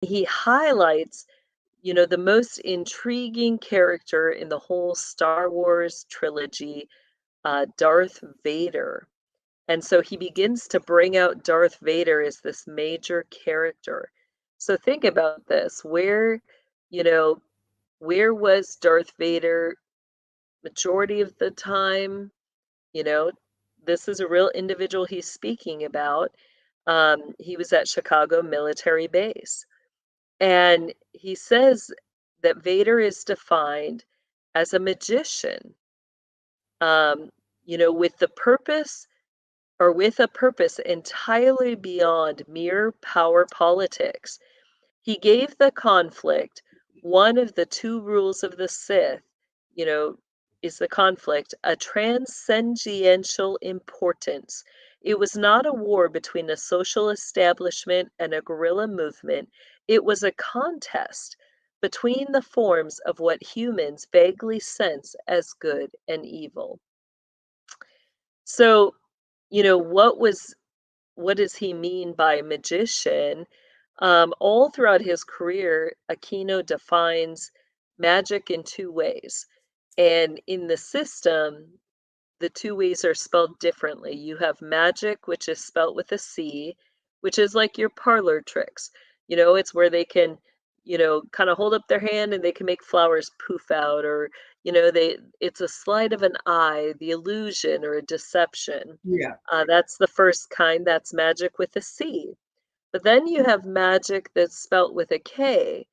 He highlights, the most intriguing character in the whole Star Wars trilogy, Darth Vader. And so he begins to bring out Darth Vader as this major character. So think about this. You know, where was Darth Vader majority of the time? You know, this is a real individual he's speaking about. He was at Chicago Military Base. And he says that Vader is defined as a magician, um, with the purpose or with a purpose entirely beyond mere power politics. He gave the conflict one of the two rules of the Sith, you know, is the conflict a transcendential importance. It was not a war between a social establishment and a guerrilla movement. It was a contest between the forms of what humans vaguely sense as good and evil. So, what does he mean by magician? All throughout his career, Aquino defines magic in two ways. And in the system, the two ways are spelled differently. You have magic, which is spelled with a C, which is like your parlor tricks. It's where they can, kind of hold up their hand and they can make flowers poof out, or, it's a sleight of an eye, the illusion or a deception. Yeah. That's the first kind, that's magic with a C. But then you have magic that's spelt with a K,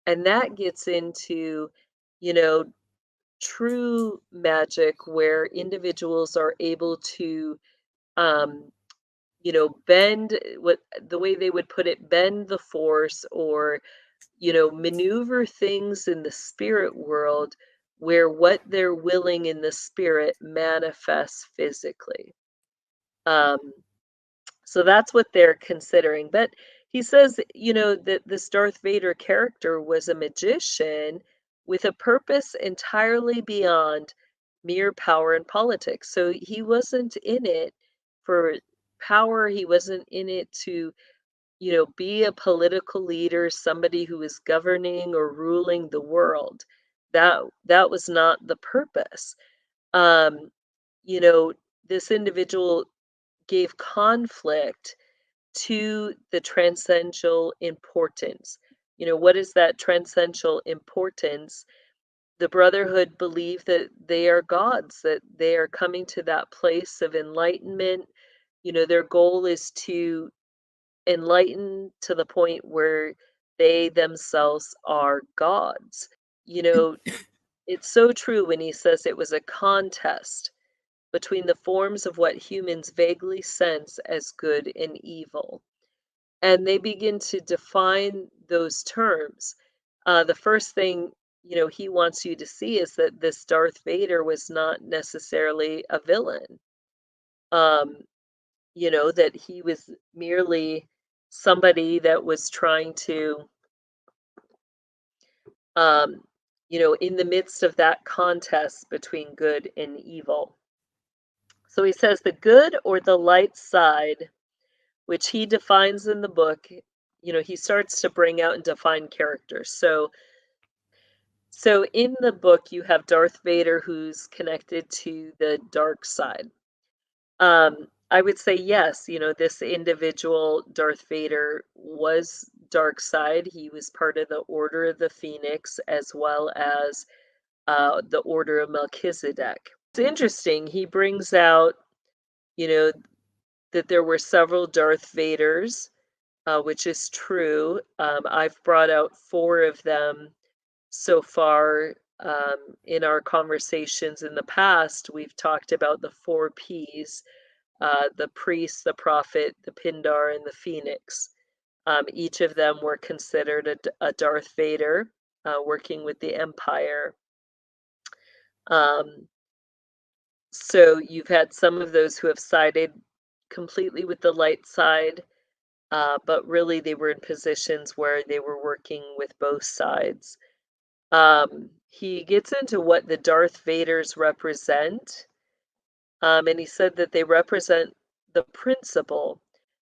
and that gets into, you know, true magic where individuals are able to, um, bend what the way they would put it, bend the force or, maneuver things in the spirit world where what they're willing in the spirit manifests physically. Um, So that's what they're considering. But he says, that this Darth Vader character was a magician with a purpose entirely beyond mere power and politics. So he wasn't in it for power. He wasn't in it to, be a political leader, somebody who is governing or ruling the world. That was not the purpose. Um, you know, this individual gave conflict to the transcendental importance. What is that transcendental importance? The Brotherhood believe that they are gods, that they are coming to that place of enlightenment. Their goal is to enlighten to the point where they themselves are gods. You know, it's so true when he says it was a contest between the forms of what humans vaguely sense as good and evil. And they begin to define those terms. The first thing, he wants you to see is that this Darth Vader was not necessarily a villain. Um, that he was merely somebody that was trying to, um, in the midst of that contest between good and evil. So he says the good or the light side, which he defines in the book, he starts to bring out and define characters. So in the book you have Darth Vader who's connected to the dark side. I would say yes, this individual Darth Vader was dark side. He was part of the Order of the Phoenix as well as the Order of Melchizedek. It's interesting. He brings out, you know, that there were several Darth Vaders, which is true. I've brought out four of them so far in our conversations in the past. We've talked about the four Ps, the priest, the prophet, the Pindar, and the Phoenix. Each of them were considered a Darth Vader working with the Empire. Um, so you've had some of those who have sided completely with the light side, but really they were in positions where they were working with both sides. He gets into what the Darth Vaders represent, and he said that they represent the principle,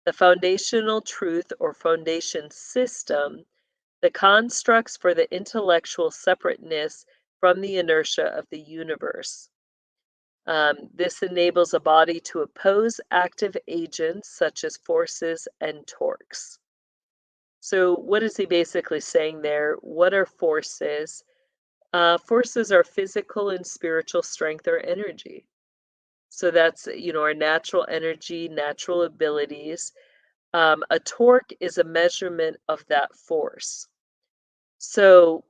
the foundational truth or foundation system the constructs for the intellectual separateness from the inertia of the universe. This enables a body to oppose active agents such as forces and torques. So, what is he basically saying there? What are forces? Forces are physical and spiritual strength or energy. So that's, our natural energy, natural abilities. A torque is a measurement of that force. So,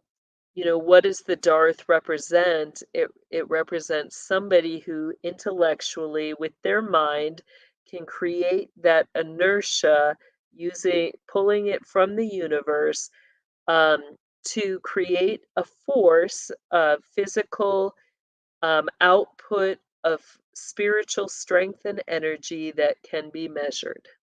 what does the Darth represent? It represents somebody who intellectually, with their mind, can create that inertia using pulling it from the universe um, to create a force, a physical output of spiritual strength and energy that can be measured.